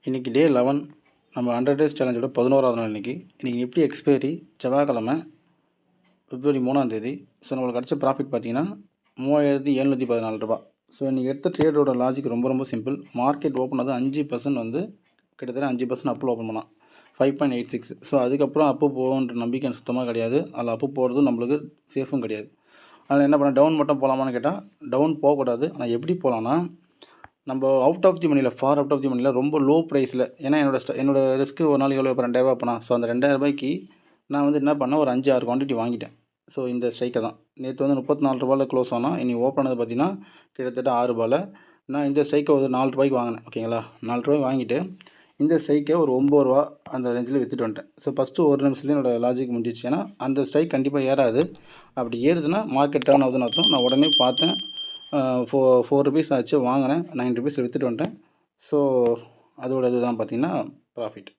இன்றைக்கி டே 11 நம்ம 100 டேஸ் சேலஞ்சோட 11வது நாள் இன்றைக்கி நிஃப்டி எக்ஸ்பைரி செவ்வாய்க்கிழமை பிப்ரவரி 3ஆம் தேதி. ஸோ நம்மளுக்கு கிடச்ச ப்ராஃபிட் பார்த்தீங்கன்னா 3714 ரூபா. ஸோ இன்றைக்கி எடுத்த ட்ரேடோட லாஜிக் ரொம்ப சிம்பிள். மார்க்கெட் ஓப்பன் ஆகுது 5% வந்து கிட்டத்தட்ட 5% அப்பில் ஓப்பன் பண்ணால் 5.86. ஸோ அதுக்கப்புறம் அப்பு போகுன்ற நம்பிக்கை சுத்தமாக கிடையாது. அதில் அப்பு போகிறதும் நம்மளுக்கு சேஃபும் கிடையாது. அதில் என்ன பண்ண டவுன் மட்டும் போகலாமான்னு கேட்டால் டவுன் போகக்கூடாது. ஆனால் எப்படி போகலான்னா, நம்ம அவுட் ஆஃப் தி மணியில் அவுட் ஆஃப் தி மணியில் ரொம்ப லோ ப்ரைஸில், ஏன்னா என்னோட ரிஸ்க்கு ஒரு நாளைக்கு எவ்வளோ, இப்போ 2000 ரூபா ஸோ அந்த 2000 ரூபாய்க்கு நான் வந்து என்ன பண்ணேன், ஒரு 5-6 குவான்டிட்டி வாங்கிட்டேன். ஸோ இந்த ஸ்ட்ரைக்கை தான் நேற்று வந்து 34 ரூபாயில் க்ளோஸ் ஆனால் இன்றைக்கி ஓப்பன் ஆனது பார்த்தீங்கன்னா கிட்டத்தட்ட 6 ரூபாயில். நான் இந்த ஸ்ட்ரைக்கை ஒரு 4 ரூபாய்க்கு வாங்கினேன். ஓகேங்களா, 4 ரூபாய் வாங்கிட்டு இந்த ஸ்ட்ரைக்கை ஒரு 9 ரூபா அந்த ரேஞ்சில் விற்றுட்டு வந்துட்டேன். ஸோ ஃபஸ்ட்டு ஒரு நிமிஷத்துலேயே என்னோடய லாஜிக் முடிஞ்சிச்சு. ஏன்னா அந்த ஸ்ட்ரைக் கண்டிப்பாக ஏறாது. அப்படி ஏறுதுன்னா மார்க்கெட் டர்ன் ஆகுதுன்னு அர்த்தம். நான் உடனே பார்த்தேன், 4 ருபீஸ் ஆச்சு, வாங்கினேன், 9 ருபீஸில் விற்றுட்டு வந்துட்டேன். ஸோ அதோட இதுதான் பார்த்தீங்கன்னா ப்ராஃபிட்.